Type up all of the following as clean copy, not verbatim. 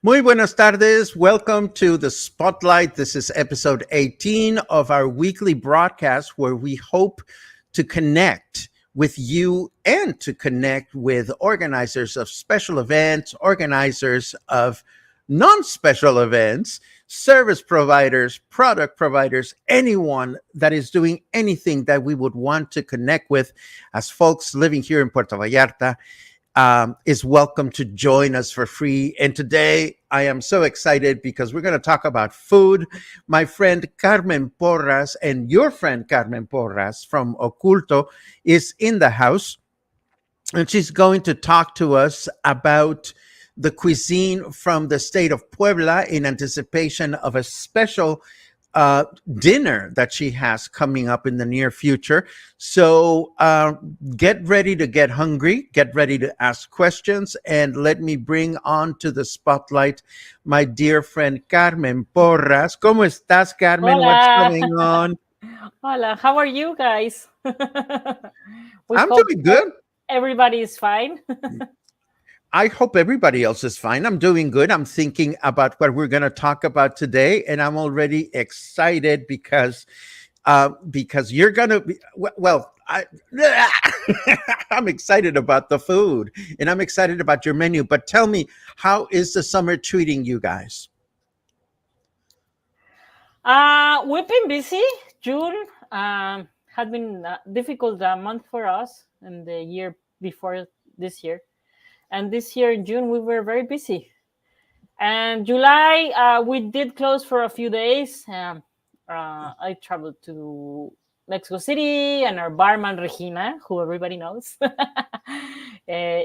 Muy buenas tardes. Welcome to the Spotlight. This is episode 18 of our weekly broadcast where we hope to connect with you and to connect with organizers of special events, organizers of non-special events, service providers, product providers, anyone that is doing anything that we would want to connect with as folks living here in Puerto Vallarta is welcome to join us for free. And today I am so excited because we're going to talk about food. My friend Carmen Porras and your friend Carmen Porras from Oculto is in the house, and she's going to talk to us about the cuisine from the state of Puebla in anticipation of a special dinner that she has coming up in the near future. So get ready to get hungry, get ready to ask questions, and let me bring on to the spotlight my dear friend Carmen Porras. ¿Cómo estás, Carmen? What's Hola. going on? Hola. How are you guys? We I'm hope doing good. everybody is fine. I hope everybody else is fine. I'm doing good. I'm thinking about what we're going to talk about today, and I'm already excited because you're going to be well. I'm excited about the food, and I'm excited about your menu. But tell me, how is the summer treating you guys? We've been busy. June had been a difficult month for us, and the year before this year. And this year in June, we were very busy. And July, we did close for a few days. I traveled to Mexico City, and our barman, Regina, who everybody knows,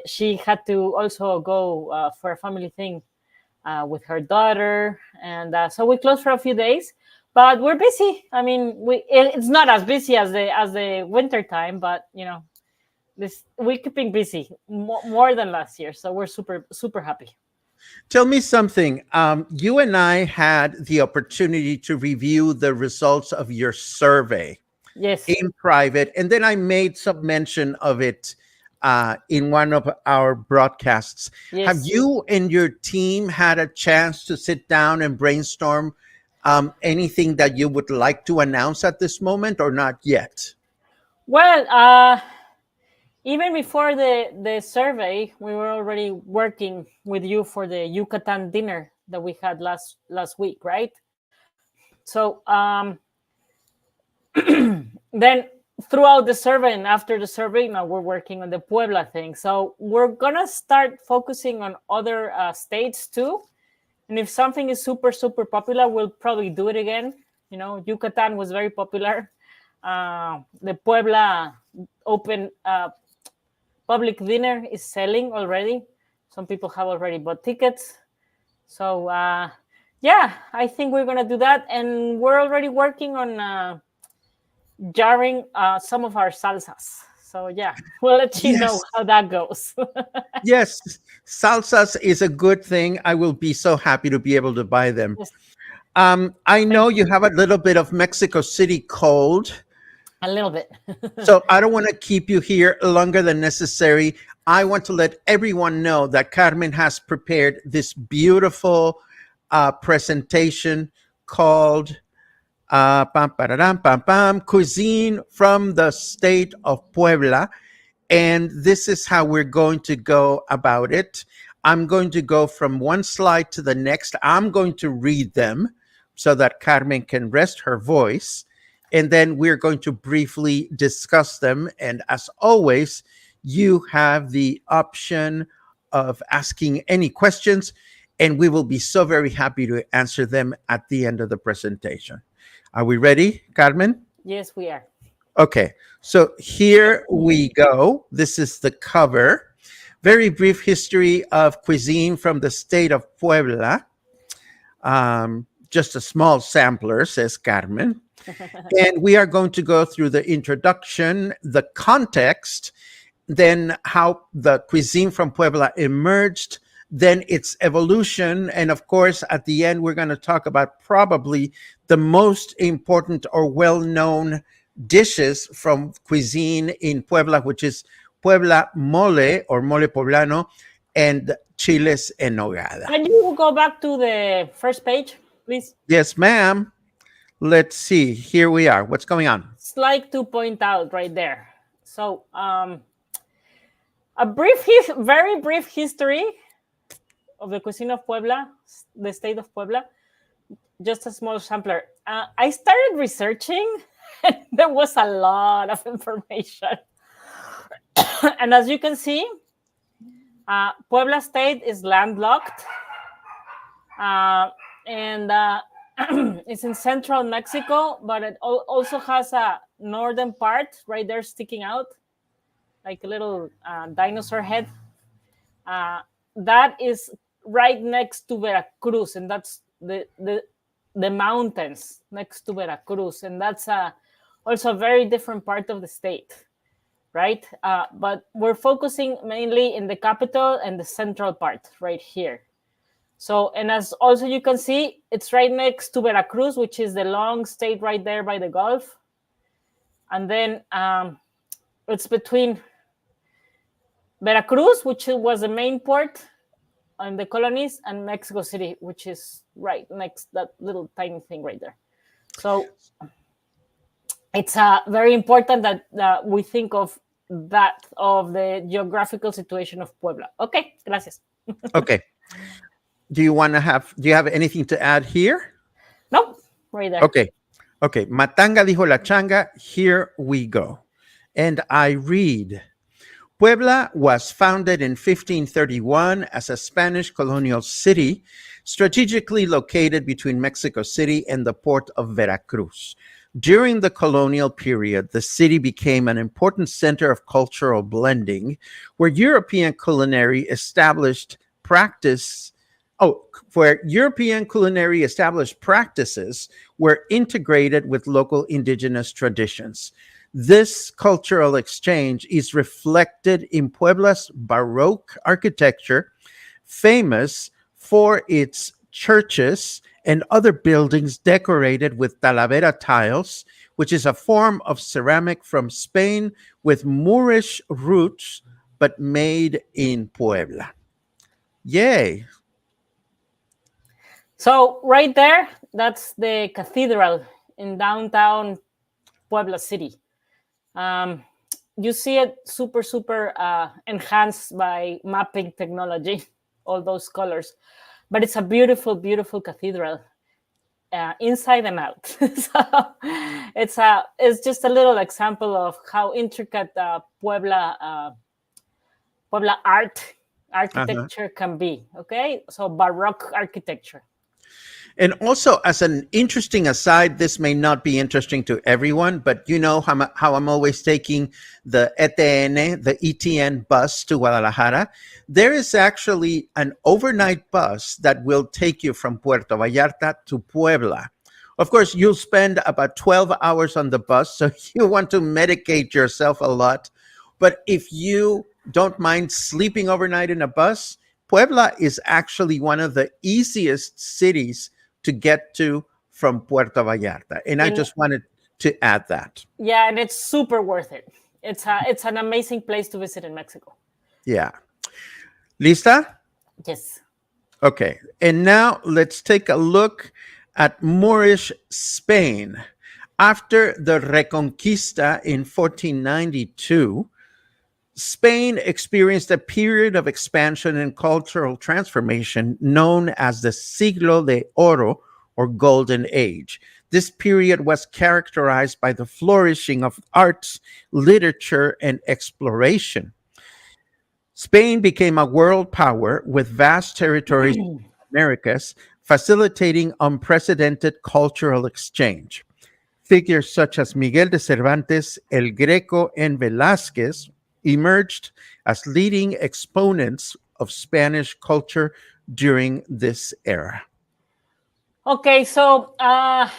she had to also go for a family thing with her daughter. And so we closed for a few days. But we're busy. I mean, it's not as busy as the winter time, but we're keeping busy more than last year, so we're super happy. Tell me something. You and I had the opportunity to review the results of your survey Yes. in private, and then I made some mention of it in one of our broadcasts. Yes. Have you and your team had a chance to sit down and brainstorm anything that you would like to announce at this moment, or not yet? Well, even before the survey, we were already working with you for the Yucatan dinner that we had last week, right? So then throughout the survey and after the survey, now we're working on the Puebla thing. So we're gonna start focusing on other states too. And if something is super popular, we'll probably do it again. Yucatan was very popular. The Puebla open public dinner is selling already. Some people have already bought tickets. So yeah, I think we're gonna do that, and we're already working on jarring some of our salsas. So yeah, we'll let you know how that goes. Yes, salsas is a good thing. I will be so happy to be able to buy them. Yes. I know you have a little bit of Mexico City cold. A little bit. So I don't want to keep you here longer than necessary. I want to let everyone know that Carmen has prepared this beautiful presentation called Cuisine from the State of Puebla. And this is how we're going to go about it. I'm going to go from one slide to the next. I'm going to read them so that Carmen can rest her voice. And then we're going to briefly discuss them. And as always, you have the option of asking any questions, and we will be so very happy to answer them at the end of the presentation. Are we ready, Carmen? Yes, we are. Okay, so here we go. This is the cover. Very brief history of cuisine from the state of Puebla. Just a small sampler, says Carmen. And we are going to go through the introduction, the context, then how the cuisine from Puebla emerged, then its evolution. And of course, at the end, we're going to talk about probably the most important or well-known dishes from cuisine in Puebla, which is Puebla mole or mole poblano, and chiles en nogada. Can you go back to the first page, please? Yes, ma'am. Let's see. Here we are. What's going on? It's like to point out right there. So, a very brief history of the cuisine of Puebla, the state of Puebla. Just a small sampler. I started researching, and there was a lot of information. And as you can see, Puebla State is landlocked, and it's in central Mexico, but it also has a northern part right there sticking out, like a little dinosaur head. That is right next to Veracruz, and that's the mountains next to Veracruz, and that's also a very different part of the state, right? But we're focusing mainly in the capital and the central part right here. So, and as also you can see, it's right next to Veracruz, which is the long state right there by the Gulf. And then it's between Veracruz, which was the main port in the colonies, and Mexico City, which is right next, that little tiny thing right there. So it's very important that we think of the geographical situation of Puebla. Okay, gracias. Okay. Do you have anything to add here? Nope, right there. Okay. Okay. Matanga dijo la changa. Here we go. And I read, Puebla was founded in 1531 as a Spanish colonial city, strategically located between Mexico City and the port of Veracruz. During the colonial period, the city became an important center of cultural blending, where European culinary established practices were integrated with local indigenous traditions. This cultural exchange is reflected in Puebla's Baroque architecture, famous for its churches and other buildings decorated with talavera tiles, which is a form of ceramic from Spain with Moorish roots, but made in Puebla. Yay. So right there, that's the cathedral in downtown Puebla City. You see it super enhanced by mapping technology, all those colors. But it's a beautiful cathedral, inside and out. So it's just a little example of how intricate Puebla architecture can be. Okay, so Baroque architecture. And also, as an interesting aside, this may not be interesting to everyone, but you know how I'm always taking the ETN bus to Guadalajara. There is actually an overnight bus that will take you from Puerto Vallarta to Puebla. Of course, you'll spend about 12 hours on the bus, so you want to medicate yourself a lot. But if you don't mind sleeping overnight in a bus, Puebla is actually one of the easiest cities to get to from Puerto Vallarta. And I just wanted to add that. Yeah, and it's super worth it. It's an amazing place to visit in Mexico. Yeah. Lista? Yes. Okay. And now let's take a look at Moorish Spain. After the Reconquista in 1492, Spain experienced a period of expansion and cultural transformation known as the Siglo de Oro, or Golden Age. This period was characterized by the flourishing of arts, literature, and exploration. Spain became a world power with vast territories in the Americas, facilitating unprecedented cultural exchange. Figures such as Miguel de Cervantes, El Greco, and Velázquez emerged as leading exponents of Spanish culture during this era. Okay, so the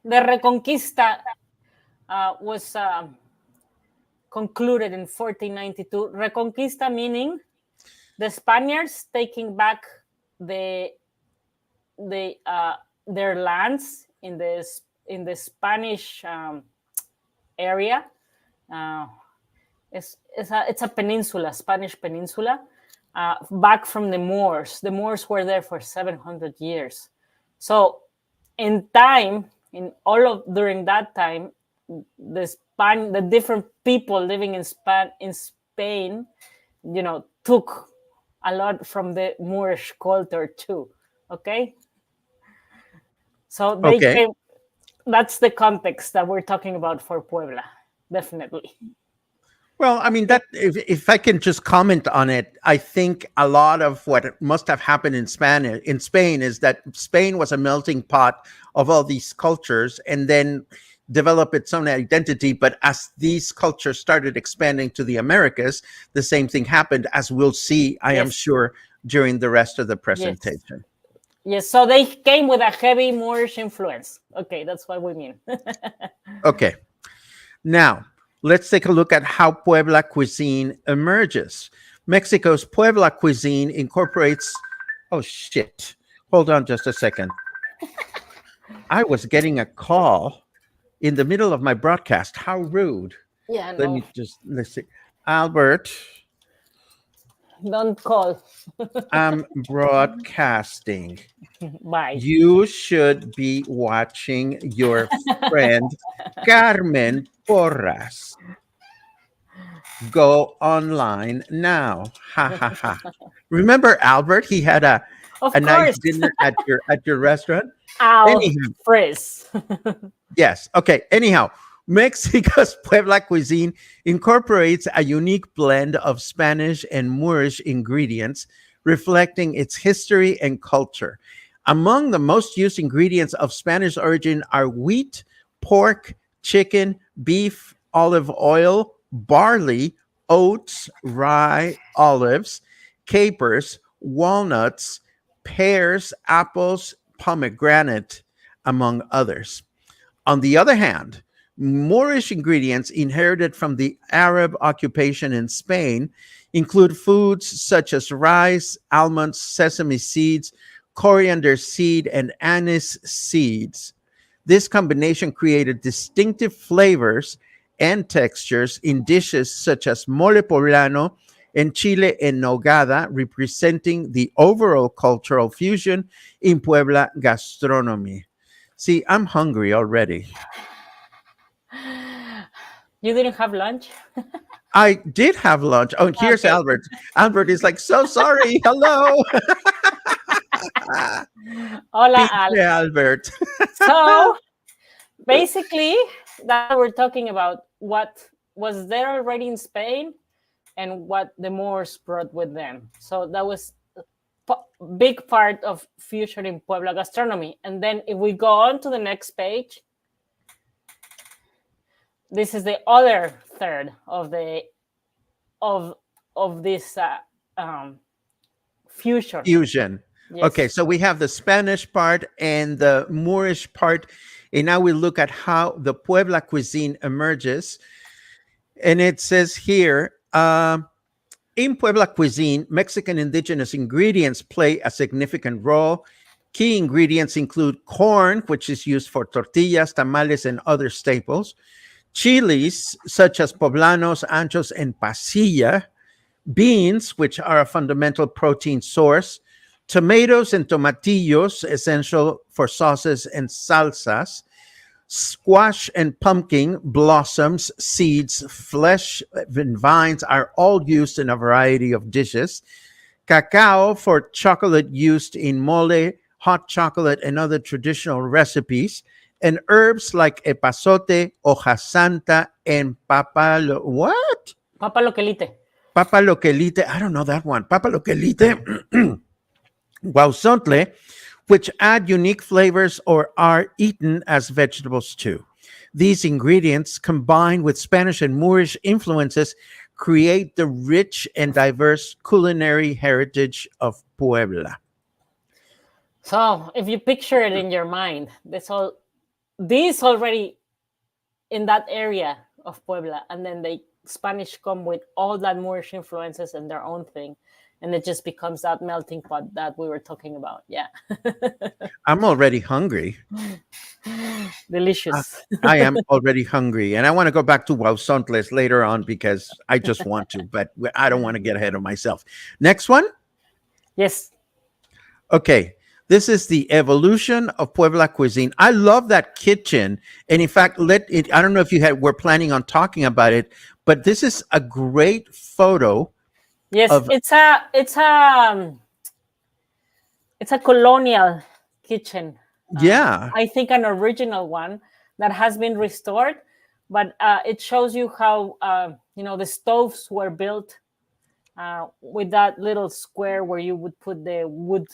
Reconquista was concluded in 1492. Reconquista meaning the Spaniards taking back their lands in the Spanish area. It's a peninsula, Spanish peninsula. back from the Moors. The Moors were there for 700 years. So in time, in all of during that time, the different people living in Spain, took a lot from the Moorish culture too. Okay, so they Okay. came. That's the context that we're talking about for Puebla, definitely. Well, I mean Okay. that if I can just comment on it, I think a lot of what must have happened in Spain is that Spain was a melting pot of all these cultures and then developed its own identity. But as these cultures started expanding to the Americas, the same thing happened, as we'll see, I am Yes, sure, during the rest of the yes, presentation. yes. So they came with a heavy Moorish influence. Okay, that's what we mean. Okay. Now, let's take a look at how Puebla cuisine emerges. Mexico's Puebla cuisine incorporates, oh shit. Hold on just a second. I was getting a call in the middle of my broadcast. How rude. Yeah, Let no, me just, let's see. Albert, don't call. I'm broadcasting. Bye. You should be watching your friend Carmen Porras. Go online now. Ha ha ha. Remember Albert? He had Of a nice course, dinner at your restaurant. I'll Anyhow, freeze. yes. Okay. Anyhow, Mexico's Puebla cuisine incorporates a unique blend of Spanish and Moorish ingredients, reflecting its history and culture. Among the most used ingredients of Spanish origin are wheat, pork, chicken, beef, olive oil, barley, oats, rye, olives, capers, walnuts, pears, apples, pomegranate, among others. On the other hand, Moorish ingredients inherited from the Arab occupation in Spain include foods such as rice, almonds, sesame seeds, coriander seed, and anise seeds. This combination created distinctive flavors and textures in dishes such as mole poblano and chile en nogada, representing the overall cultural fusion in Puebla gastronomy. See, I'm hungry already. You didn't have lunch? I did have lunch. Oh, here's Okay. Albert. Albert is like, so sorry. Hello. Hola, Al. Pinche Albert. So basically, that's what we're talking about. What was there already in Spain and what the Moors brought with them. So that was big part of fusion in Puebla gastronomy. And then if we go on to the next page, this is the other third of the of this um, fusion. Fusion. Okay, Yes. so we have the Spanish part and the Moorish part. And now we look at how the Puebla cuisine emerges. And it says here, in Puebla cuisine, Mexican indigenous ingredients play a significant role. Key ingredients include corn, which is used for tortillas, tamales, and other staples, chilies, such as poblanos, anchos, and pasilla, beans, which are a fundamental protein source, tomatoes and tomatillos, essential for sauces and salsas, squash and pumpkin, blossoms, seeds, flesh, and vines are all used in a variety of dishes. Cacao for chocolate used in mole, hot chocolate, and other traditional recipes. And herbs like epazote, hoja santa, and what? Papa loquelite. Papa loquelite. I don't know that one. Papa loquelite. Guauzontle, which add unique flavors or are eaten as vegetables too. These ingredients, combined with Spanish and Moorish influences, create the rich and diverse culinary heritage of Puebla. So if you picture it in your mind, this already in that area of Puebla, and then the Spanish come with all that Moorish influences and their own thing. and it just becomes that melting pot that we were talking about. Yeah. I'm already hungry. Uh, Delicious. I am already hungry, and I want to go back to Wausontles later on because I just want to, but I don't want to get ahead of myself. Next one. Yes. Okay. This is the evolution of Puebla cuisine. I love that kitchen. And in fact, I don't know if were planning on talking about it, but this is a great photo Yes, of, it's a colonial kitchen. yeah, I think an original one that has been restored, but it shows you how the stoves were built with that little square where you would put the wood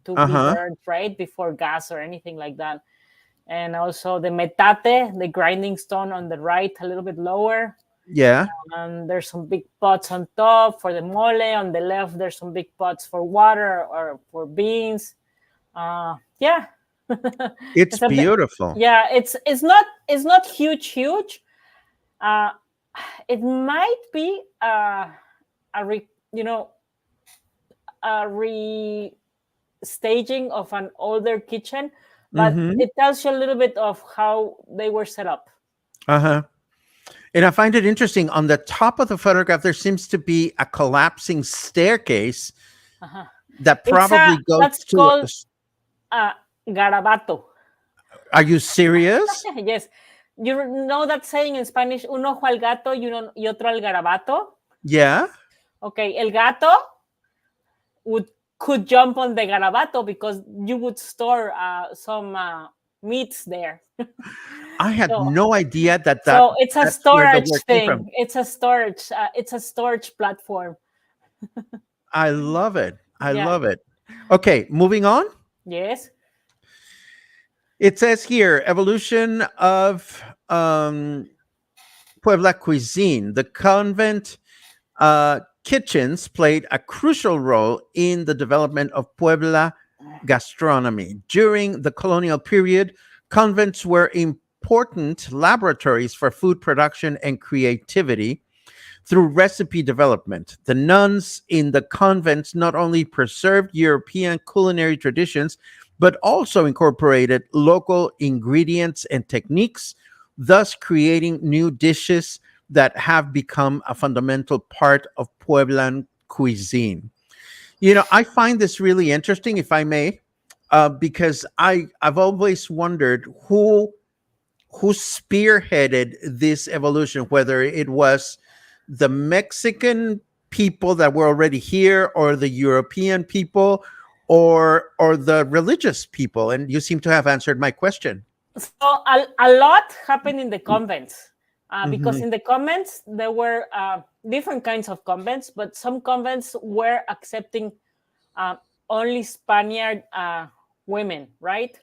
to be uh-huh, burned, right, before gas or anything like that. And also the metate, the grinding stone on the right, a little bit lower. yeah, And there's some big pots on top for the mole. On the left, there's some big pots for water or for beans. Yeah. it's it's a bit, beautiful. yeah, it's not huge. Uh, it might be a re, you know a restaging of an older kitchen, but Mm-hmm. it tells you a little bit of how they were set up. Uh-huh. And I find it interesting. On the top of the photograph, there seems to be a collapsing staircase Uh-huh. that probably goes That's to. called garabato. Are you serious? Yes, you know that saying in Spanish, un ojo al gato y otro al garabato. Yeah. Okay, el gato could jump on the garabato because you would store some meats there. I had So, no idea so it's a that's where the storage word came from. thing. It's a storage platform. I love it. I Yeah. love it. Okay, moving on. Yes. It says here evolution of Puebla cuisine. The convent kitchens played a crucial role in the development of Puebla gastronomy. During the colonial period, convents were important laboratories for food production and creativity through recipe development. The nuns in the convents not only preserved European culinary traditions, but also incorporated local ingredients and techniques, thus creating new dishes that have become a fundamental part of Pueblan cuisine. I find this really interesting, if I may, because I've always wondered who spearheaded this evolution, whether it was the Mexican people that were already here, or the European people, or the religious people. And you seem to have answered my question. So a lot happened in the convents because Hmm. in the convents there were different kinds of convents, but some convents were accepting uh, only Spaniard women, right?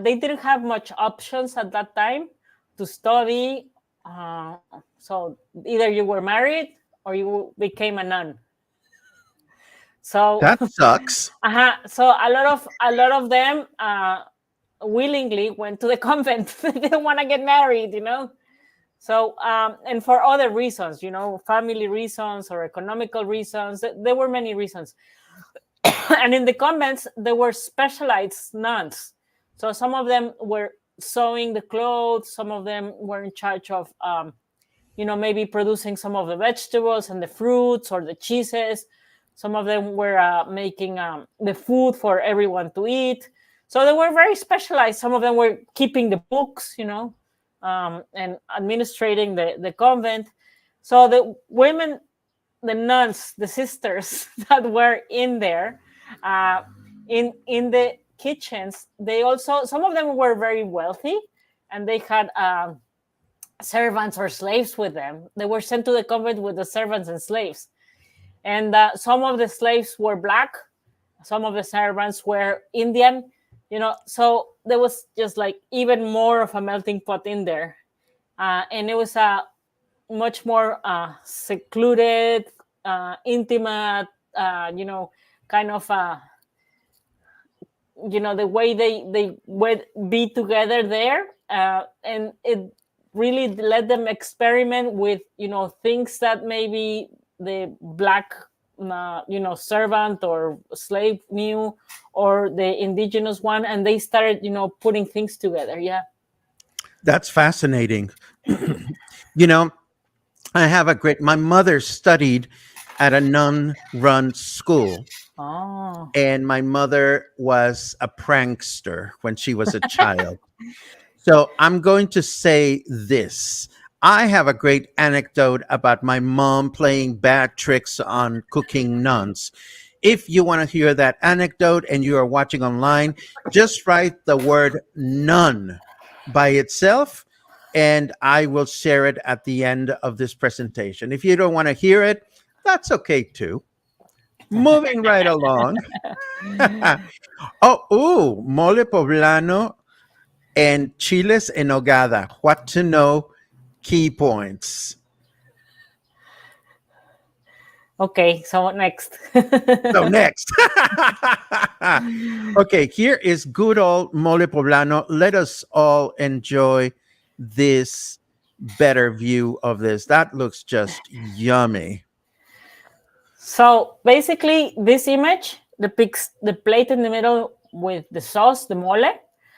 They didn't have much options at that time to study. So either you were married or you became a nun. So That sucks. so a lot of them willingly went to the convent. They didn't want to get married. So and for other reasons, family reasons or economical reasons. There were many reasons. And in the convents there were specialized nuns, so some of them were sewing the clothes, some of them were in charge of maybe producing some of the vegetables and the fruits or the cheeses. Some of them were making the food for everyone to eat. So they were very specialized. Some of them were keeping the books, and administrating the convent. So the women, the nuns, the sisters that were in there, uh, in the kitchens, they also, some of them were very wealthy, and they had servants or slaves with them. They were sent to the convent with the servants and slaves, and some of the slaves were black, some of the servants were Indian. So there was just like even more of a melting pot in there, and it was a much more secluded, intimate, kind of the way they would be together there, and it really let them experiment with things that maybe the black servant or slave knew, or the indigenous one, and they started, putting things together. Yeah. That's fascinating. you know, my mother studied at a nun run school, Oh. and my mother was a prankster when she was a child. So I'm going to say this. I have a great anecdote about my mom playing bad tricks on cooking nuns. If you want to hear that anecdote and you are watching online, just write the word nun by itself, and I will share it at the end of this presentation. If you don't want to hear it, that's okay too. Moving right along. Mole poblano and chiles en nogada. What to know? Key points. Okay, so next. So next. Okay, here is good old mole poblano. Let us all enjoy this better view of this. That looks just yummy. So basically, this image depicts the plate in the middle with the sauce, the mole,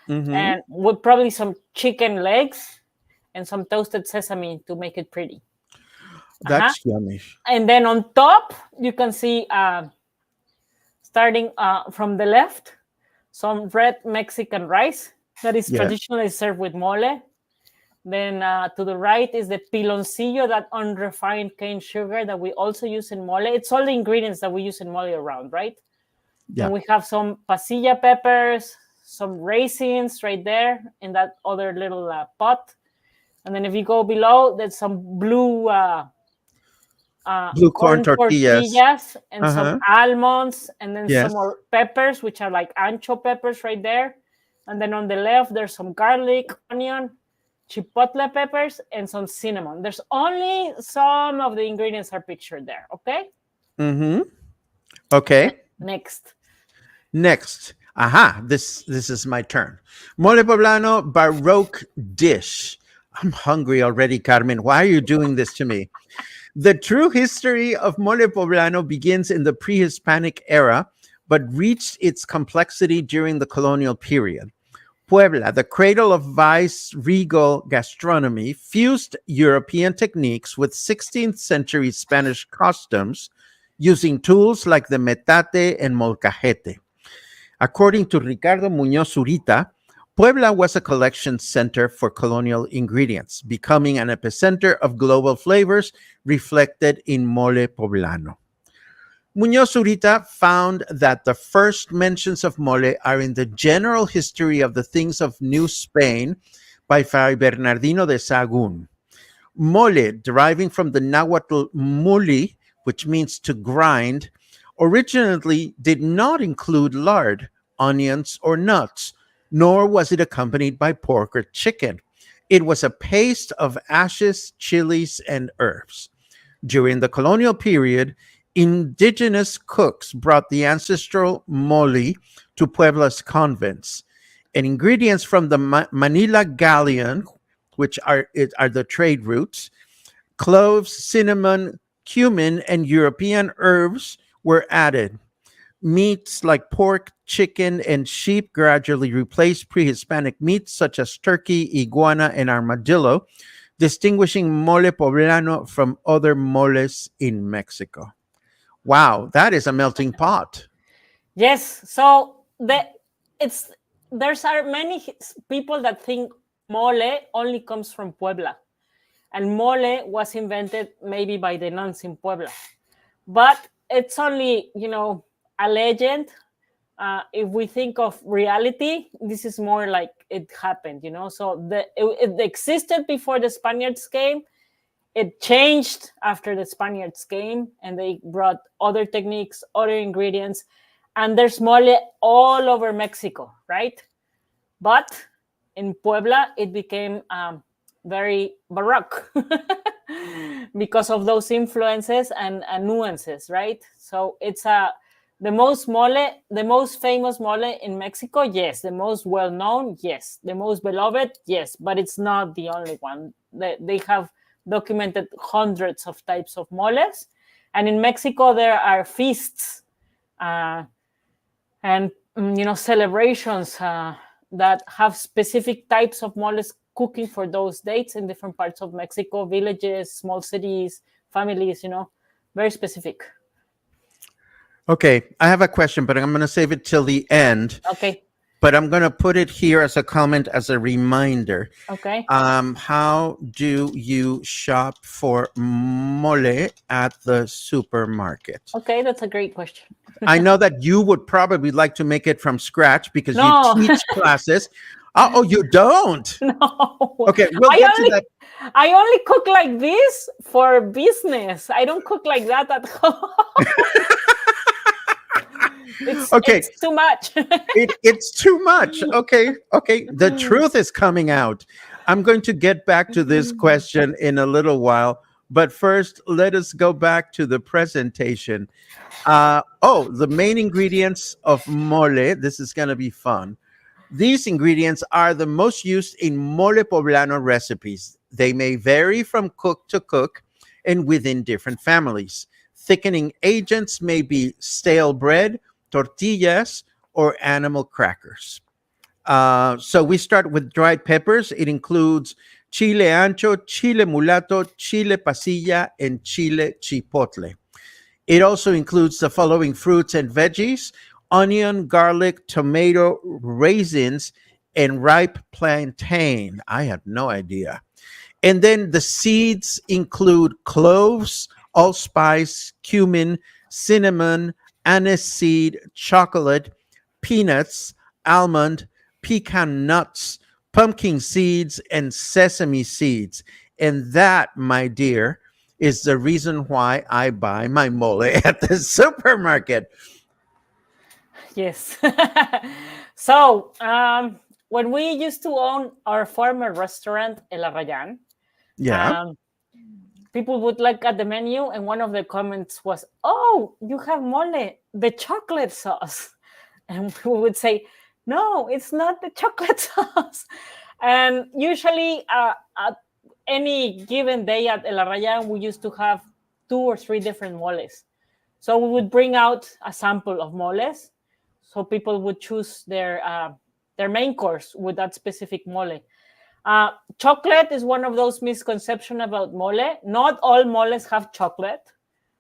Hmm. and with probably some chicken legs and some toasted sesame to make it pretty. Uh-huh. That's yummy. And then on top, you can see, starting from the left, some red Mexican rice that is Yes. traditionally served with mole. Then to the right is the piloncillo, that unrefined cane sugar that we also use in mole. It's all the ingredients that we use in mole around, right? Then Yeah. we have some pasilla peppers, some raisins right there in that other little pot. And then if you go below, there's some blue Blue corn corn tortillas. tortillas and some Uh-huh. almonds, and then some Yes. more peppers, which are like ancho peppers right there. And then on the left, there's some garlic, onion, chipotle peppers, and some cinnamon. There's only some of the ingredients are pictured there. Okay. Mm-hmm. Okay. Next. Next. Aha, this is my turn. Mole poblano baroque dish. I'm hungry already, Carmen. Why are you doing this to me? The true history of mole poblano begins in the pre-Hispanic era, but reached its complexity during the colonial period. Puebla, the cradle of vice-regal gastronomy, fused European techniques with 16th century Spanish customs using tools like the metate and molcajete. According to Ricardo Muñoz Zurita, Puebla was a collection center for colonial ingredients, becoming an epicenter of global flavors reflected in mole poblano. Muñoz Zurita found that the first mentions of mole are in the general history of the things of New Spain by Fray Bernardino de Sahagún. Mole, deriving from the Nahuatl muli, which means to grind, originally did not include lard, onions, or nuts, nor was it accompanied by pork or chicken. It was a paste of ashes, chilies, and herbs. During the colonial period, indigenous cooks brought the ancestral mole to Puebla's convents, and ingredients from the Manila galleon, which are the trade routes, cloves, cinnamon, cumin, and European herbs were added. Meats like pork, chicken, and sheep gradually replaced pre Hispanic meats such as turkey, iguana, and armadillo, distinguishing mole poblano from other moles in Mexico. Wow, that is a melting pot. Yes. So it's there's are many people that think mole only comes from Puebla, and mole was invented maybe by the nuns in Puebla, but it's only a legend. If we think of reality, this is more like it happened. So it existed before the Spaniards came. It changed after the Spaniards came, and they brought other techniques, other ingredients, and there's mole all over Mexico, right? But in Puebla, it became very baroque because of those influences and nuances, right? So it's the most famous mole in Mexico, yes. The most well known, yes. The most beloved, yes. But it's not the only one. They have documented hundreds of types of moles, And in Mexico, there are feasts and celebrations that have specific types of moles cooking for those dates in different parts of Mexico, villages, small cities, families, very specific. Okay, I have a question, but I'm going to save it till the end. Okay. But I'm going to put it here as a comment, as a reminder. Okay. How do you shop for mole at the supermarket? Okay, that's a great question. I know that you would probably like to make it from scratch because you No. teach classes. Oh, you don't? No. Okay, we'll get to that. I only cook like this for business. I don't cook like that at home. It's too much. It's too much. Okay. The truth is coming out. I'm going to get back to this question in a little while. But first, let us go back to the presentation. The main ingredients of mole. This is going to be fun. These ingredients are the most used in mole poblano recipes. They may vary from cook to cook and within different families. Thickening agents may be stale bread, tortillas, or animal crackers. So we start with dried peppers. It includes chile ancho, chile mulato, chile pasilla, and chile chipotle. It also includes the following fruits and veggies: onion, garlic, tomato, raisins, and ripe plantain. I had no idea. And then the seeds include cloves, allspice, cumin, cinnamon, anise seed, chocolate, peanuts, almond, pecan nuts, pumpkin seeds, and sesame seeds. And that, my dear, is the reason why I buy my mole at the supermarket. Yes. So, when we used to own our former restaurant, El Arrayan, Yeah. people would look at the menu, and one of the comments was, "Oh, you have mole, the chocolate sauce." And we would say, "No, it's not the chocolate sauce." And usually, at any given day at El Arrayan, we used to have 2 or 3 different moles. So we would bring out a sample of moles, so people would choose their main course with that specific mole. Chocolate is one of those misconceptions about mole. Not all moles have chocolate.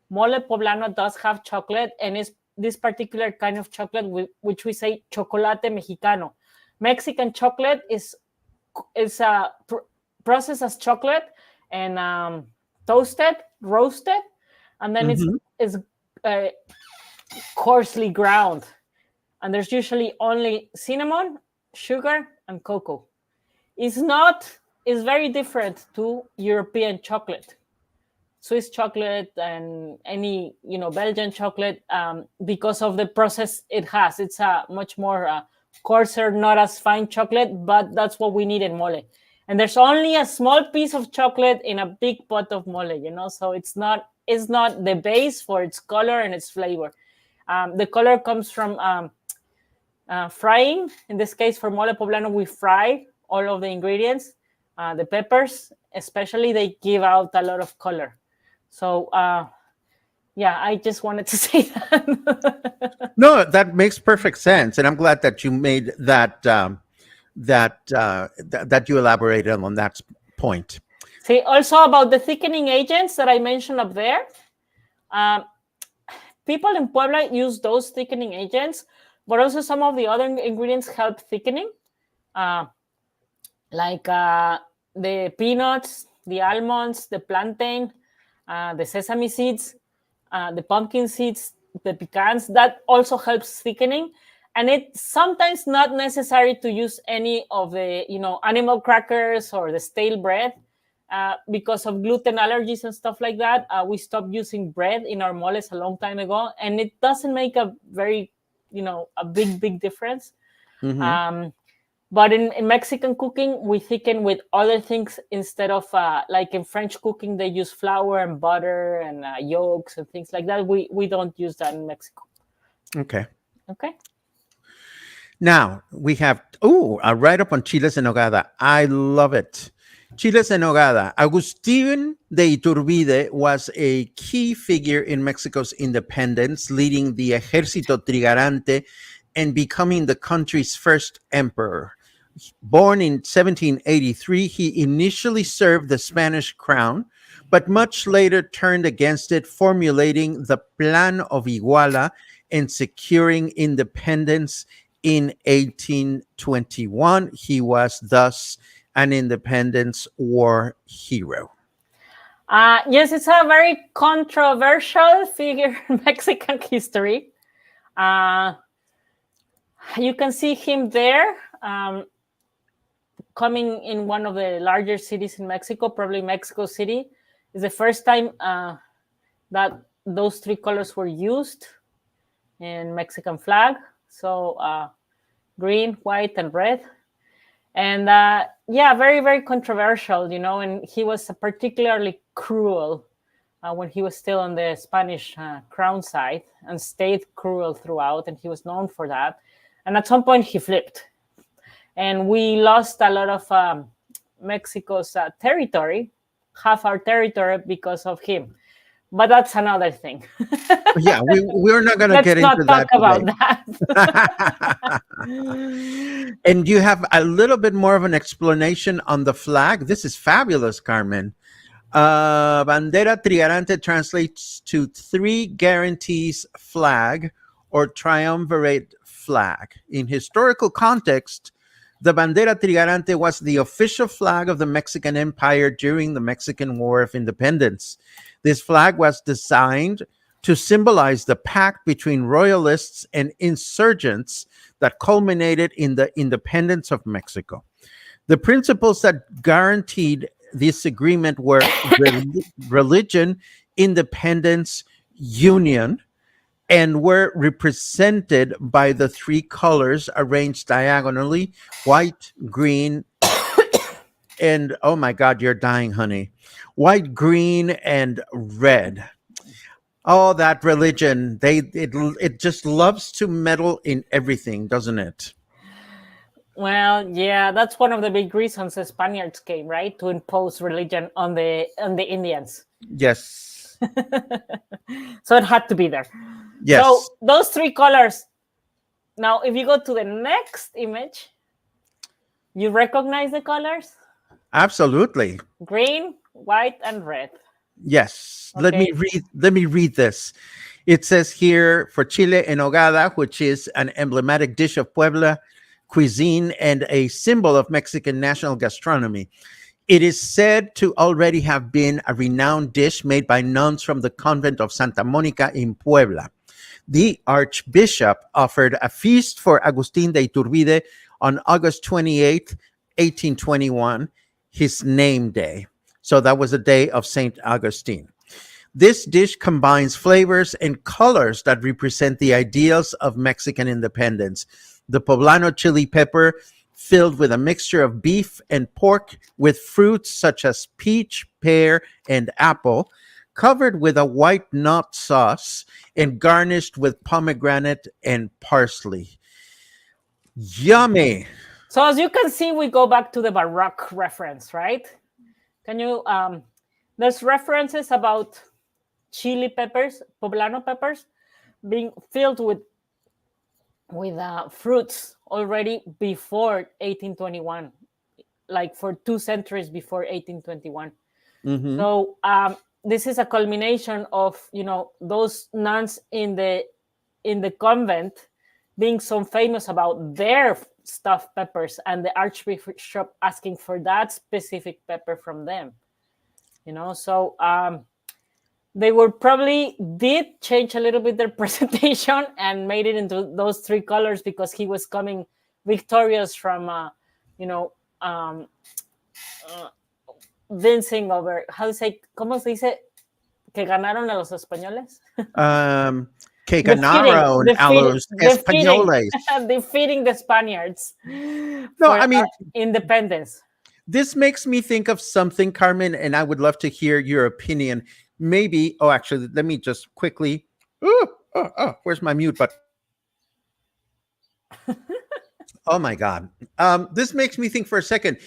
Mole poblano does have chocolate, and is this particular kind of chocolate, which we say chocolate mexicano. Mexican chocolate is processed as chocolate and toasted, roasted, and then it's coarsely ground. And there's usually only cinnamon, sugar, and cocoa. It's very different to European chocolate, Swiss chocolate, and any Belgian chocolate, because of the process it has. It's a much more coarser, not as fine chocolate, but that's what we need in mole. And there's only a small piece of chocolate in a big pot of mole, so it's not the base for its color and its flavor. The color comes from frying. In this case, for mole poblano, we fry all of the ingredients. The peppers, especially, they give out a lot of color. So, I just wanted to say that. No, that makes perfect sense, and I'm glad that you made that that you elaborated on that point. See, also about the thickening agents that I mentioned up there. People in Puebla use those thickening agents, but also some of the other ingredients help thickening, like the peanuts, the almonds, the plantain, the sesame seeds, the pumpkin seeds, the pecans. That also helps thickening. And it's sometimes not necessary to use any of the animal crackers or the stale bread, because of gluten allergies and stuff like that. We stopped using bread in our moles a long time ago, and it doesn't make a very a big difference. But in Mexican cooking, we thicken with other things instead of like in French cooking, they use flour and butter and yolks and things like that. We don't use that in Mexico. Okay. Okay. Now we have a write-up on chiles en nogada. I love it. Chiles en Nogada. Agustín de Iturbide was a key figure in Mexico's independence, leading the Ejército Trigarante and becoming the country's first emperor. Born in 1783, he initially served the Spanish crown, but much later turned against it, formulating the Plan of Iguala and securing independence in 1821. He was thus an Independence War hero. Yes, it's a very controversial figure in Mexican history. Uh, you can see him there, coming in one of the larger cities in Mexico, probably Mexico City. It's the first time that those three colors were used in Mexican flag. So green, white, and red. And yeah, very, very controversial, and he was particularly cruel when he was still on the Spanish crown side, and stayed cruel throughout, and he was known for that. And at some point he flipped, and we lost a lot of Mexico's territory, half our territory, because of him. But that's another thing. Yeah, we're not going to Let's get not into talk that about today. that. And you have a little bit more of an explanation on the flag. This is fabulous, Carmen. Bandera Trigarante translates to three guarantees flag or triumvirate flag. In historical context, the Bandera Trigarante was the official flag of the Mexican Empire during the Mexican War of Independence. This flag was designed to symbolize the pact between royalists and insurgents that culminated in the independence of Mexico. The principles that guaranteed this agreement were religion, independence, union, and were represented by the three colors arranged diagonally: white, green, and oh my God, you're dying, honey. White, green, and red. Oh, that religion. It just loves to meddle in everything, doesn't it? Well, yeah, that's one of the big reasons the Spaniards came, right? To impose religion on the Indians. Yes. So it had to be there. So Yes. those three colors. Now, if you go to the next image, you recognize the colors? Absolutely. Green, white, and red. Yes. Okay. Let me read this. It says here for chile en hogada, which is an emblematic dish of Puebla cuisine and a symbol of Mexican national gastronomy. It is said to already have been a renowned dish made by nuns from the convent of Santa Monica in Puebla. The archbishop offered a feast for Agustín de Iturbide on August 28th, 1821, his name day. So that was the day of St. Augustine. This dish combines flavors and colors that represent the ideals of Mexican independence. The poblano chili pepper, filled with a mixture of beef and pork with fruits such as peach, pear, and apple, covered with a white nut sauce and garnished with pomegranate and parsley. Yummy. So as you can see, we go back to the Baroque reference, right? Can you there's references about chili peppers, poblano peppers, being filled with fruits already before 1821, like for 2 centuries before 1821. Mm-hmm. So this is a culmination of those nuns in the convent being so famous about their stuffed peppers, and the archbishop asking for that specific pepper from them. So they were probably did change a little bit their presentation and made it into those three colors because he was coming victorious from vincing over, how to say, ¿cómo se dice? Que ganaron a los españoles. Que ganaron a los españoles. Defeating the Spaniards. No, I mean, independence. This makes me think of something, Carmen, and I would love to hear your opinion. Maybe, actually, let me just quickly. Where's my mute button? Oh my God. This makes me think for a second.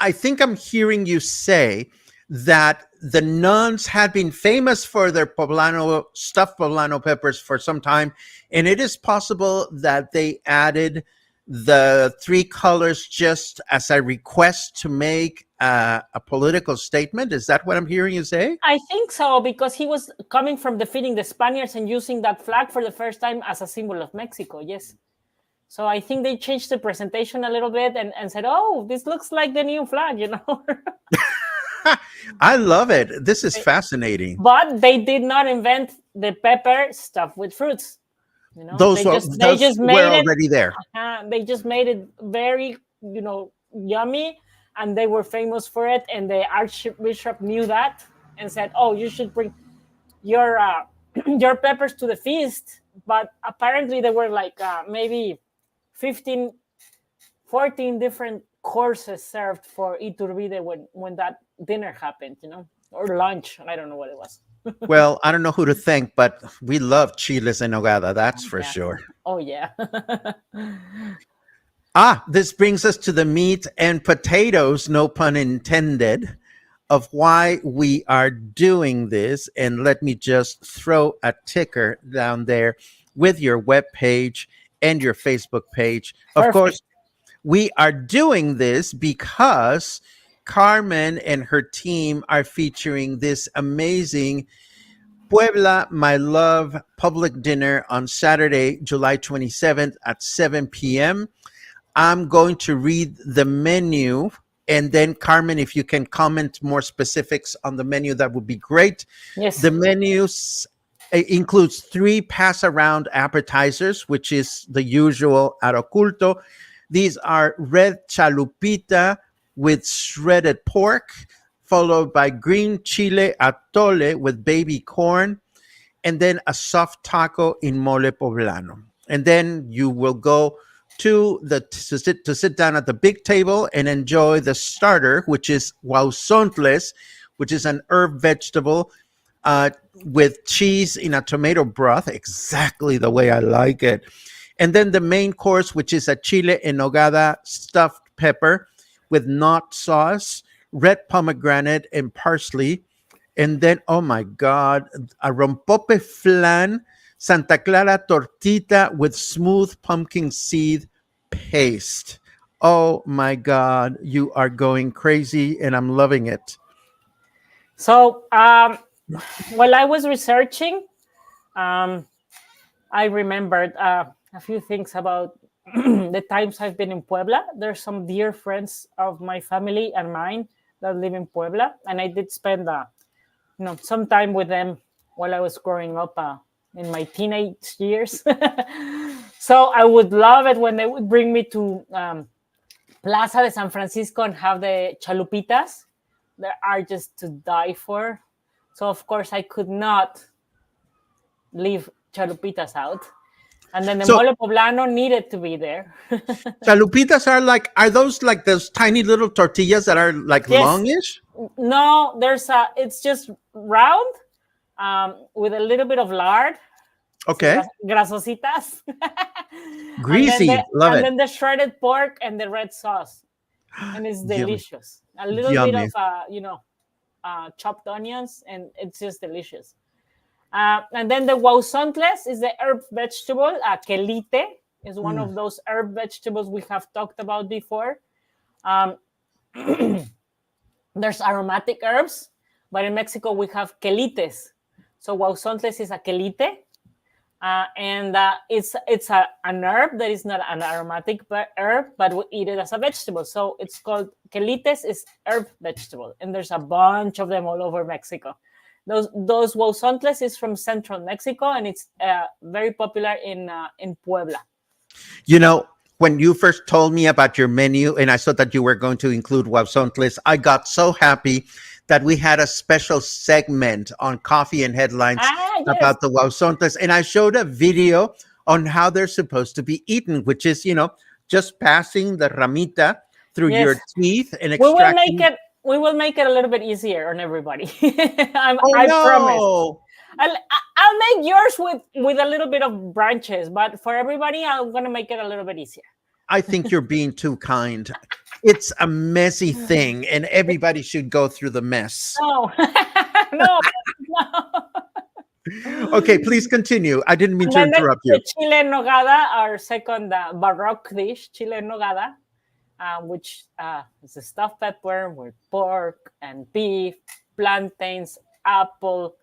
I think I'm hearing you say that the nuns had been famous for their poblano stuffed poblano peppers for some time, and it is possible that they added the three colors just as a request to make a political statement. Is that what I'm hearing you say? I think so, because he was coming from defeating the Spaniards and using that flag for the first time as a symbol of Mexico. Yes. So I think they changed the presentation a little bit and said, oh, this looks like the new flag, you know. I love it. This is fascinating. But they did not invent the pepper stuffed with fruits. You know, they Those just were made it. already there. They just made it very, yummy, and they were famous for it. And the archbishop knew that and said, "Oh, you should bring your your peppers to the feast." But apparently, there were like maybe 15, 14 different courses served for Iturbide when that dinner happened, or lunch. I don't know what it was. Well, I don't know who to thank, but we love chiles en nogada, that's for Yeah. sure. Oh yeah. This brings us to the meat and potatoes, no pun intended, of why we are doing this. And let me just throw a ticker down there with your web page and your Facebook page. Of Perfect. course, we are doing this because Carmen and her team are featuring this amazing Puebla, My Love public dinner on Saturday, July 27th at 7 p.m. I'm going to read the menu. And then, Carmen, if you can comment more specifics on the menu, that would be great. Yes. The menu includes 3 pass around appetizers, which is the usual at Oculto. These are red chalupita with shredded pork, followed by green chile atole with baby corn, and then a soft taco in mole poblano. And then you will go to sit down at the big table and enjoy the starter, which is guauzontles, which is an herb vegetable with cheese in a tomato broth, exactly the way I like it. And then the main course, which is a chile en nogada stuffed pepper with knot sauce, red pomegranate, and parsley. And then, oh my God, a rompope flan, Santa Clara tortita with smooth pumpkin seed paste. Oh my God, you are going crazy and I'm loving it. So while I was researching, um, I remembered a few things about the times I've been in Puebla. There's some dear friends of my family and mine that live in Puebla, and I did spend some time with them while I was growing up in my teenage years. So I would love it when they would bring me to Plaza de San Francisco and have the chalupitas. They are just to die for. So of course I could not leave chalupitas out. And then the So mole poblano needed to be there. chalupitas are those like those tiny little tortillas that are like Yes. longish? No, it's just round with a little bit of lard. Okay. Grasositas. Greasy. Love and it. then the shredded pork and the red sauce. And it's Yummy. delicious. A little bit Yummy. of chopped onions, and it's just delicious. And then the guauzontles is the herb vegetable. Quelite is one of those herb vegetables we have talked about before. There's aromatic herbs, but in Mexico we have quelites. So guauzontles is a quelite, and it's an herb that is not an aromatic herb, but we eat it as a vegetable. So it's called quelites is herb vegetable, and there's a bunch of them all over Mexico. Those guauzontles is from central Mexico, and it's very popular in Puebla. You know, when you first told me about your menu and I saw that you were going to include guauzontles, I got so happy that we had a special segment on Coffee and Headlines Yes. about the guauzontles. And I showed a video on how they're supposed to be eaten, which is, just passing the ramita through Yes. your teeth and We will extracting. we will make it a little bit easier on everybody. Oh, I no. promise. I'll make yours with a little bit of branches, but for everybody, I'm gonna make it a little bit easier. I think you're being too kind. It's a messy thing, and everybody should go through the mess. No, no, Okay, no. please continue. I didn't mean And to then interrupt you. the chile en nogada, our second Baroque dish, chile en nogada, which is a stuffed pepper with pork and beef, plantains, apple,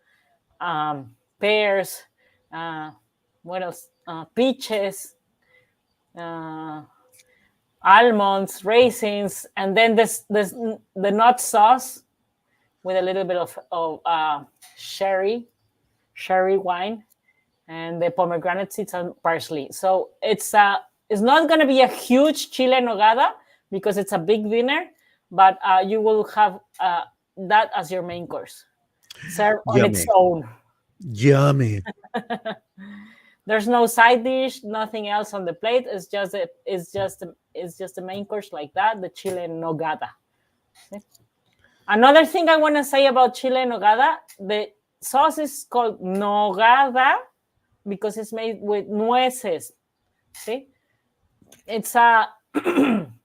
pears, uh, what else? Peaches, uh, almonds, raisins, and then this the nut sauce with a little bit of sherry wine, and the pomegranate seeds and parsley. So it's not going to be a huge chile nogada because it's a big dinner, but you will have that as your main course, served on its Yummy. own. Yummy. There's no side dish, nothing else on the plate. It's just the main course like that. The chile nogada. See? Another thing I want to say about chile nogada, the sauce is called nogada because it's made with nueces. See, it's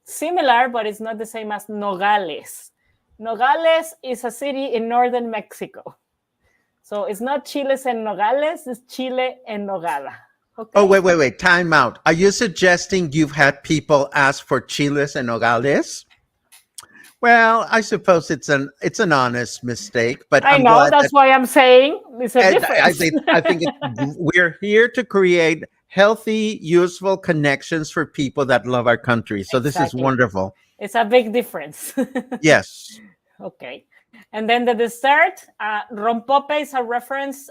similar, but it's not the same as Nogales. Nogales is a city in northern Mexico. So it's not chiles en nogales, it's chile en nogada. Okay. Oh, wait. Time out. Are you suggesting you've had people ask for chiles and nogales? Well, I suppose it's an honest mistake, but I I'm know, glad that's that why I'm saying there's a and difference. I think we're here to create healthy, useful connections for people that love our country. So this is Exactly. wonderful. It's a big difference. Yes. Okay. And then the dessert, rompope is a reference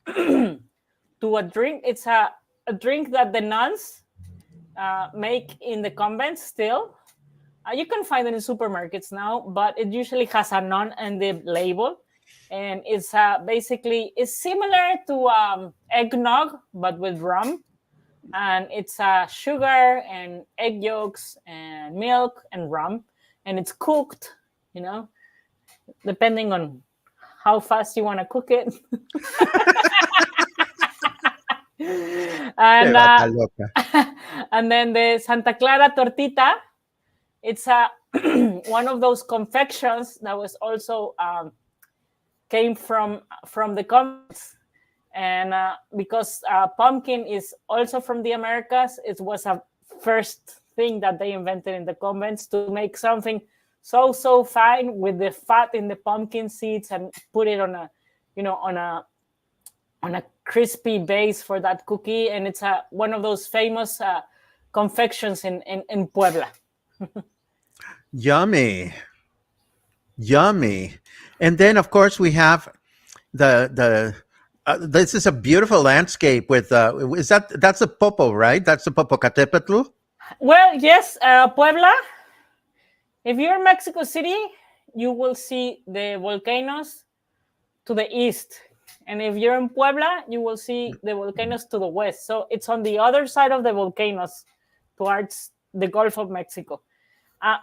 to a drink. It's a drink that the nuns make in the convent still. You can find it in supermarkets now, but it usually has a nun in the label. And it's basically, it's similar to eggnog, but with rum. And it's sugar and egg yolks and milk and rum. And it's cooked, depending on how fast you want to cook it. Qué and vaca loca. and then the Santa Clara tortita, it's one of those confections that was also came from the convents, and because pumpkin is also from the Americas, it was a first thing that they invented in the convents to make something so fine with the fat in the pumpkin seeds and put it on a crispy base for that cookie, and it's one of those famous confections in Puebla. Yummy. Yummy. And then of course we have the this is a beautiful landscape with is that's a popo, right? That's the Popocatépetl. Well, yes, Puebla. If you're in Mexico City, you will see the volcanoes to the east. And if you're in Puebla, you will see the volcanoes to the west. So it's on the other side of the volcanoes towards the Gulf of Mexico.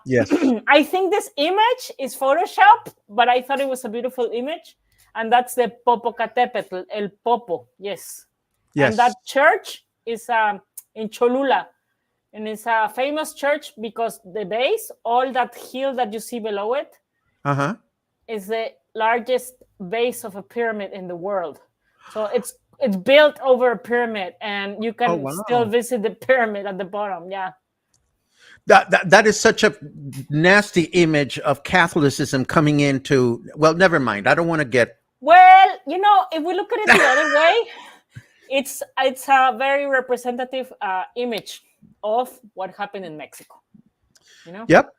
Yes. I think this image is Photoshop, but I thought it was a beautiful image. And that's the Popocatépetl, El Popo, yes. Yes. And that church is in Cholula. And it's a famous church because the base, all that hill that you see below it, Uh-huh. is the largest base of a pyramid in the world. So it's built over a pyramid, and you can still visit the pyramid at the bottom. Yeah. That is such a nasty image of Catholicism coming into. Well, never mind. I don't want to get. Well, if we look at it the other way, it's a very representative image of what happened in Mexico. Yep.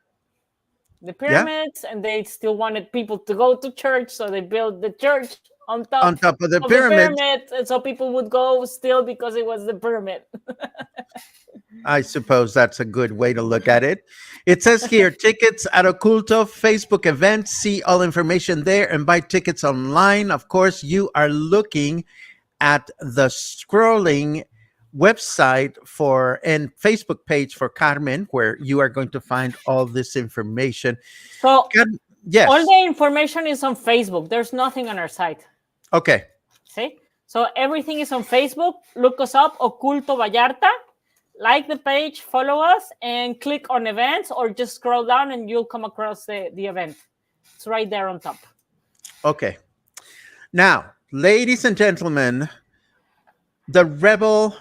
The pyramids, and they still wanted people to go to church, so they built the church on top of the pyramid, and so people would go still because it was the pyramid. I suppose that's a good way to look at it. It says here, tickets at Oculto Facebook event. See all information there and buy tickets online. Of course, you are looking at the scrolling website and Facebook page for Carmen, where you are going to find all this information. So yes, all the information is on Facebook. There's nothing on our site. Okay. See? So everything is on Facebook. Look us up, Oculto Vallarta. like the page, follow us, and click on events, or just scroll down and you'll come across the event. It's right there on top. Okay. Now, ladies and gentlemen, the rebel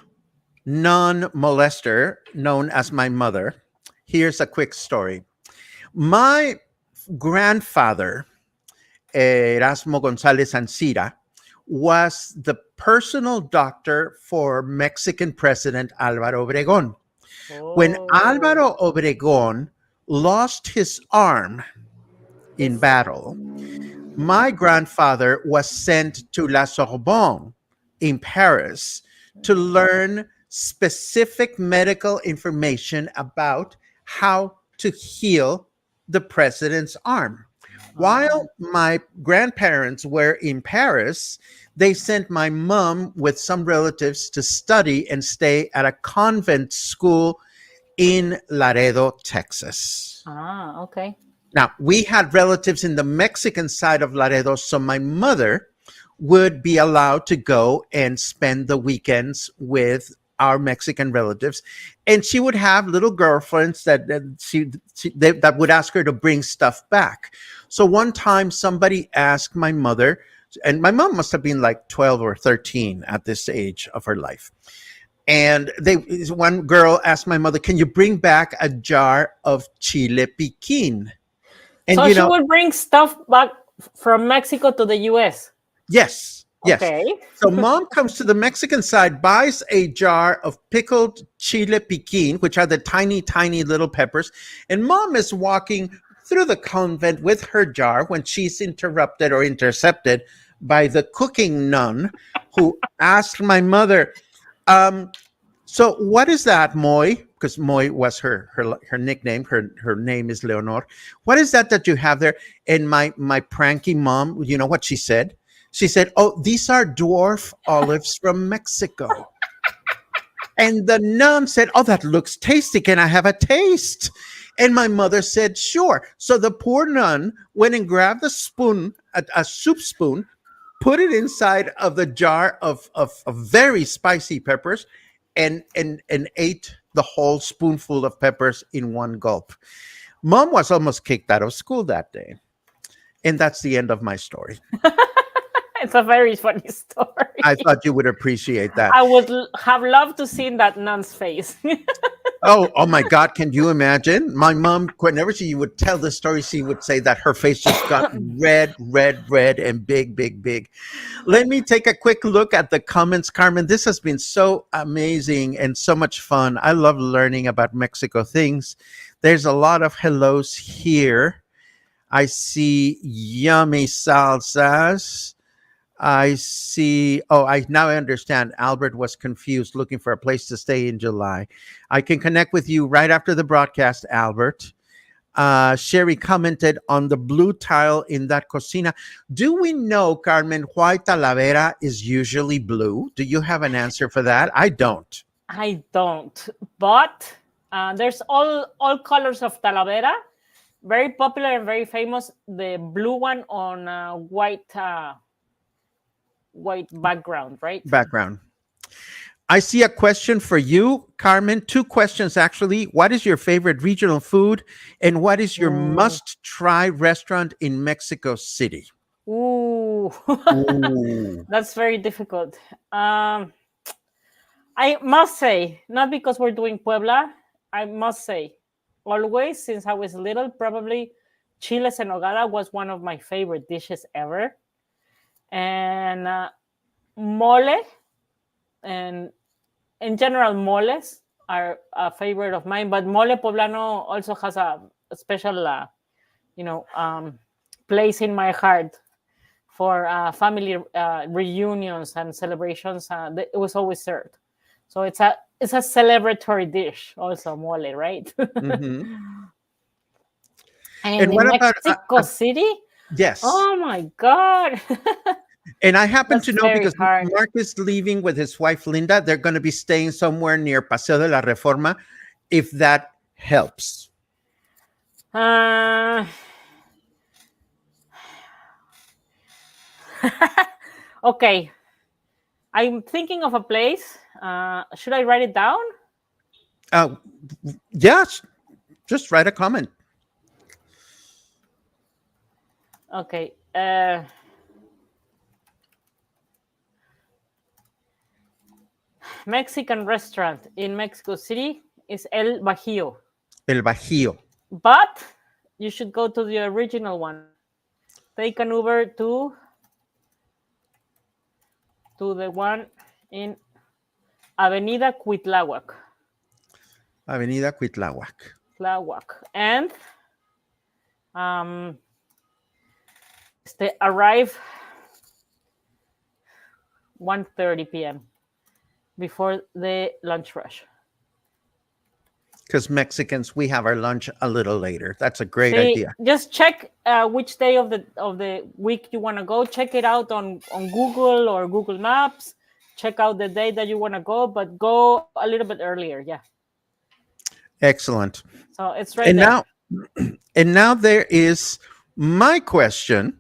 non molester known as my mother. Here's a quick story. My grandfather, Erasmo Gonzalez Ancira, was the personal doctor for Mexican President Álvaro Obregón. When Oh. Álvaro Obregón lost his arm in battle, my grandfather was sent to La Sorbonne in Paris to learn specific medical information about how to heal the president's arm. Oh. While my grandparents were in Paris, they sent my mom with some relatives to study and stay at a convent school in Laredo, Texas. Okay. Now, we had relatives in the Mexican side of Laredo, so my mother would be allowed to go and spend the weekends with our Mexican relatives, and she would have little girlfriends that would ask her to bring stuff back. So one time, somebody asked my mother, and my mom must have been like 12 or 13 at this age of her life. And one girl asked my mother, "Can you bring back a jar of chile piquin?" And So she will bring stuff back from Mexico to the US. yes, yes. Okay. So mom comes to the Mexican side, buys a jar of pickled chile piquin, which are the tiny, tiny little peppers. And mom is walking through the convent with her jar when she's interrupted or intercepted by the cooking nun who asked my mother, um, so what is that, Moy? Because Moy was her nickname. Her name is Leonor. What is that you have there? And my pranky mom, you know what she said? She said, "Oh, these are dwarf olives from Mexico." And the nun said, "Oh, that looks tasty. Can I have a taste?" And my mother said, "Sure." So the poor nun went and grabbed a spoon, a soup spoon, put it inside of the jar of very spicy peppers, and ate the whole spoonful of peppers in one gulp. Mom was almost kicked out of school that day. And that's the end of my story. It's a very funny story. I thought you would appreciate that. I would have loved to see that nun's face. Oh my God. Can you imagine? My mom, whenever she would tell the story, she would say that her face just got red, red, red, and big, big, big. Let me take a quick look at the comments, Carmen. This has been so amazing and so much fun. I love learning about Mexico things. There's a lot of hellos here. I see yummy salsas. I see. Oh, I now understand. Albert was confused looking for a place to stay in July. I can connect with you right after the broadcast, Albert. Sherry commented on the blue tile in that cocina. Do we know, Carmen, why Talavera is usually blue? Do you have an answer for that? I don't. I don't. But there's all colors of Talavera. Very popular and very famous. The blue one on white background, right? Background. I see a question for you, Carmen. Two questions, actually. What is your favorite regional food? And what is your must try restaurant in Mexico City? Ooh. Ooh. That's very difficult. I must say, not because we're doing Puebla, I must say, always since I was little, probably chiles en nogada was one of my favorite dishes ever. And mole, and in general, moles are a favorite of mine, but mole poblano also has a special, place in my heart for family reunions and celebrations. It was always served. So it's a celebratory dish, also mole, right? Mm-hmm. And And in what about Mexico City, yes? oh my God, And I happen that's to know very because hard. Mark is leaving with his wife Linda. They're going to be staying somewhere near Paseo de la Reforma, if that helps. Uh, okay, I'm thinking of a place. Should I write it down? Uh, yes, just write a comment. Okay. Mexican restaurant in Mexico City is El Bajío, El Bajío. but you should go to the original one. Take an Uber to the one in Avenida Cuitláhuac. Avenida Cuitláhuac. Tláhuac. And um, arrive 1:30 p.m. before the lunch rush. Because Mexicans, we have our lunch a little later. That's a great See, idea. just check which day of the week you want to go. Check it out on Google or Google Maps. Check out the day that you want to go, but go a little bit earlier. Yeah. Excellent. So it's right And there. now, and now there is my question: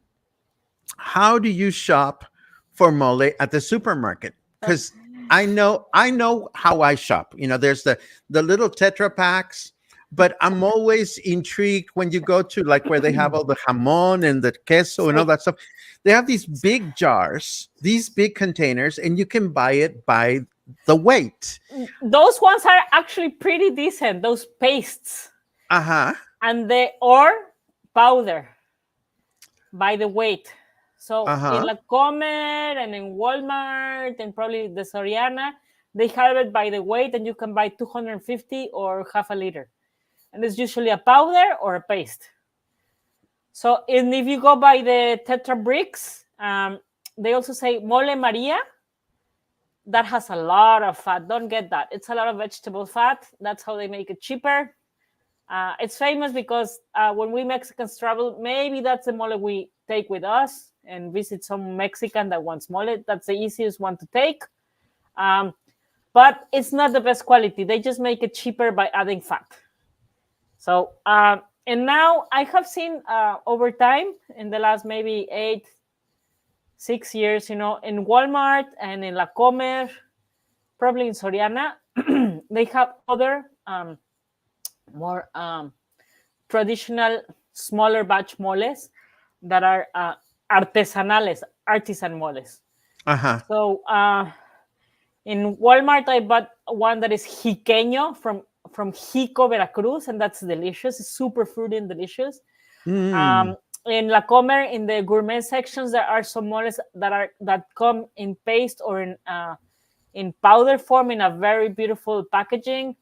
how do you shop for mole at the supermarket? Because I know how I shop. There's the little Tetra packs, but I'm always intrigued when you go to like where they have all the jamon and the queso and all So that stuff. They have these big jars, these big containers, and you can buy it by the weight. those ones are actually pretty decent. Those pastes Uh-huh. and the or powder by the weight. So in Uh-huh. La Comer and in Walmart and probably the Soriana, they have it by the weight, and you can buy 250 or half a liter. And it's usually a powder or a paste. So and if you go by the Tetra bricks, they also say mole Maria. That has a lot of fat. Don't get that. It's a lot of vegetable fat. That's how they make it cheaper. It's famous because when we Mexicans travel, maybe that's the mole we take with us and visit some Mexican that wants mole. That's the easiest one to take. Um, but it's not the best quality. They just make it cheaper by adding fat. So, and now I have seen over time in the last maybe 6 years, in Walmart and in La Comer, probably in Soriana, they have other more traditional smaller batch moles that are artesanales, artisan moles. Uh-huh. So in Walmart, I bought one that is jiqueño from Jico, Veracruz, and that's delicious. It's super fruity and delicious. Mm. In La Comer, in the gourmet sections, there are some moles that come in paste or in powder form in a very beautiful packaging.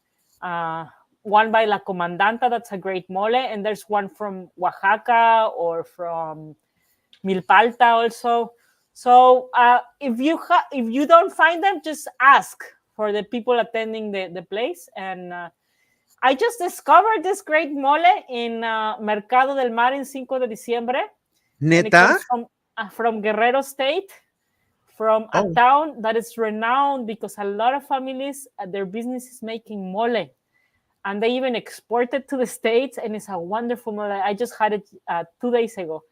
One by La Comandanta, that's a great mole, and there's one from Oaxaca or from Milpalta also. So if you don't find them, just ask for the people attending the place. And I just discovered this great mole in Mercado del Mar in Cinco de Diciembre, and it Neta? comes from Guerrero State, from a Oh, town that is renowned because a lot of families, their business is making mole, and they even export it to the States, and it's a wonderful mole. I just had it 2 days ago,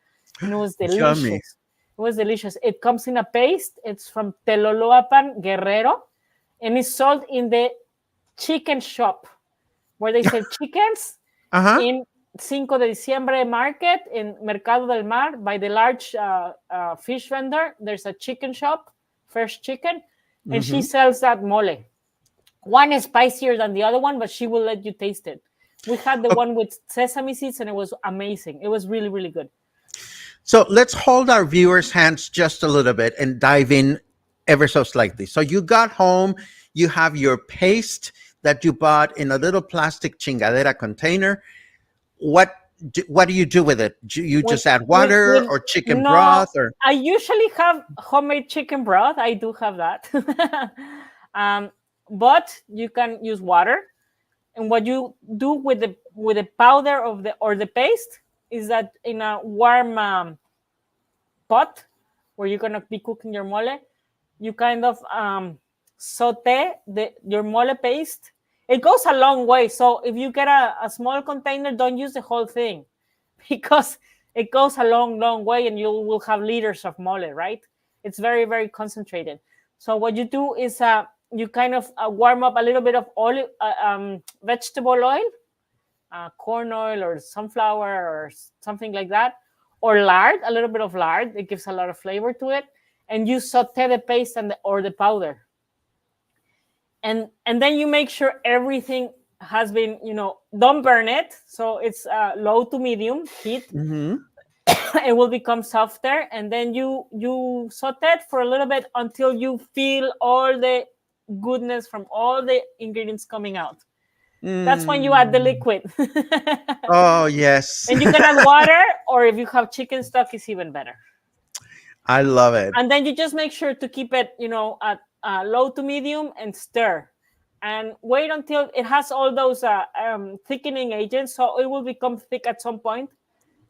and it was yummy. delicious. It was delicious. It comes in a paste. It's from Teloloapan, Guerrero, and it's sold in the chicken shop where they sell chickens Uh-huh. in Cinco de Diciembre market in Mercado del Mar by the large fish vendor. There's a chicken shop, Fresh Chicken, and she Mm-hmm. sells that mole. One is spicier than the other one, but she will let you taste it. We had the one with sesame seeds, and it was amazing. It was really, really good. So let's hold our viewers' hands just a little bit and dive in ever so slightly. So you got home, you have your paste that you bought in a little plastic chingadera container. What do you do with it? Do you With just add water with or chicken no, broth or I usually have homemade chicken broth. I do have that. um, but you can use water. And what you do with the powder of the or the paste is that in a warm pot where you're gonna be cooking your mole, you kind of saute your mole paste. It goes a long way. So if you get a small container, don't use the whole thing because it goes a long, long way, and you will have liters of mole, right? It's very, very concentrated. So what you do is you kind of warm up a little bit of olive vegetable oil, corn oil or sunflower or something like that, or lard, a little bit of lard. It gives a lot of flavor to it. And you saute the paste or the powder. And then you make sure everything has been, don't burn it. So it's low to medium heat. Mm-hmm. It will become softer. And then you saute it for a little bit until you feel all the goodness from all the ingredients coming out. That's when you add the liquid. Oh, yes. And you can add water, or if you have chicken stock, it's even better. I love it. And then you just make sure to keep it, at low to medium and stir. And wait until it has all those thickening agents, so it will become thick at some point.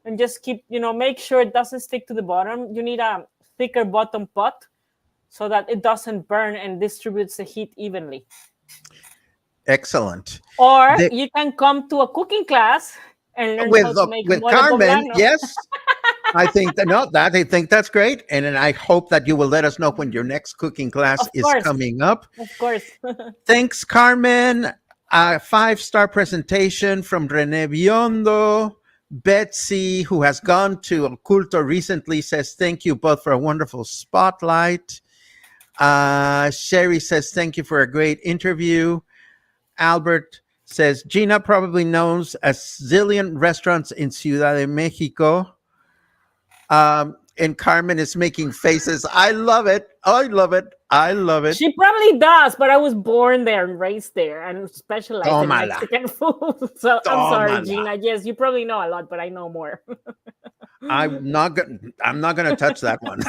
And just keep, make sure it doesn't stick to the bottom. You need a thicker bottom pot so that it doesn't burn and distributes the heat evenly. Excellent. Or you can come to a cooking class and learn how to make with mole Carmen. poblano. Yes, I think that's great, and I hope that you will let us know when your next cooking class is coming up. Of course. Thanks, Carmen. A 5-star presentation from Rene Biondo. Betsy, who has gone to El Culto recently, says thank you both for a wonderful spotlight. Sherry says thank you for a great interview. Albert says Gina probably knows a zillion restaurants in Ciudad de Mexico. And Carmen is making faces. I love it. I love it. I love it. She probably does, but I was born there and raised there and specialized in Mexican food. So I'm sorry, Gina. Yes, you probably know a lot, but I know more. I'm not gonna touch that one.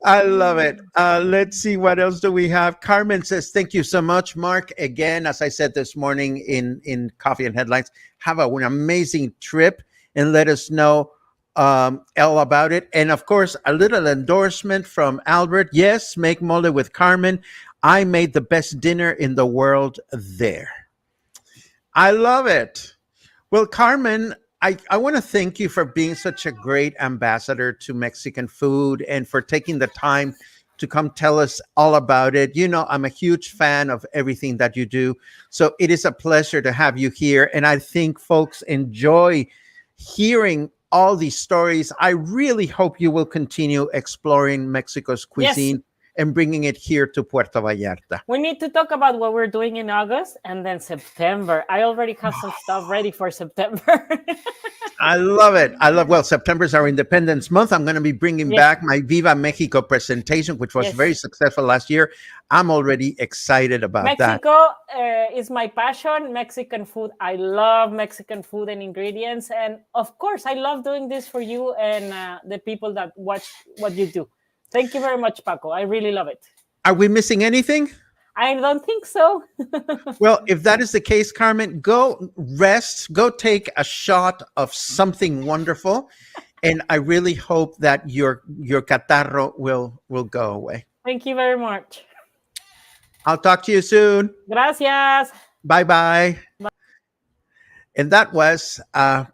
I love it. Let's see, what else do we have? Carmen says, thank you so much, Mark. Again, as I said this morning in Coffee and Headlines, have an amazing trip and let us know all about it. And of course, a little endorsement from Albert. Yes, make mole with Carmen. I made the best dinner in the world there. I love it. Well, Carmen, I want to thank you for being such a great ambassador to Mexican food and for taking the time to come tell us all about it. I'm a huge fan of everything that you do. So it is a pleasure to have you here. And I think folks enjoy hearing all these stories. I really hope you will continue exploring Mexico's cuisine. Yes. And bringing it here to Puerto Vallarta. We need to talk about what we're doing in August and then September. I already have some stuff ready for September. I love it. September is our Independence Month. I'm going to be bringing back my Viva Mexico presentation, which was very successful last year. I'm already excited about Mexico is my passion. Mexican food. I love Mexican food and ingredients. And of course, I love doing this for you and the people that watch what you do. Thank you very much, Paco. I really love it. Are we missing anything? I don't think so. Well, if that is the case, Carmen, go rest, go take a shot of something wonderful. And I really hope that your catarro will go away. Thank you very much. I'll talk to you soon. Gracias. Bye-bye. Bye. And that was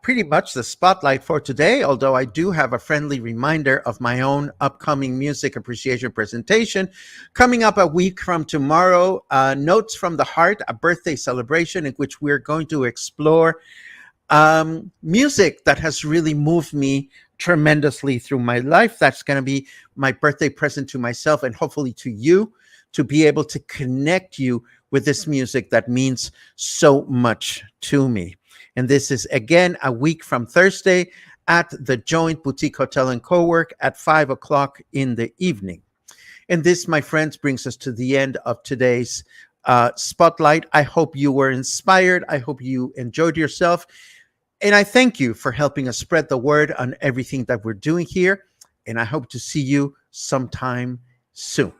pretty much the spotlight for today, although I do have a friendly reminder of my own upcoming music appreciation presentation coming up a week from tomorrow, Notes from the Heart, a birthday celebration in which we're going to explore music that has really moved me tremendously through my life. That's going to be my birthday present to myself and hopefully to you, to be able to connect you with this music that means so much to me. And this is, again, a week from Thursday at the Joint Boutique Hotel and Co-work at 5 o'clock in the evening. And this, my friends, brings us to the end of today's spotlight. I hope you were inspired. I hope you enjoyed yourself. And I thank you for helping us spread the word on everything that we're doing here. And I hope to see you sometime soon.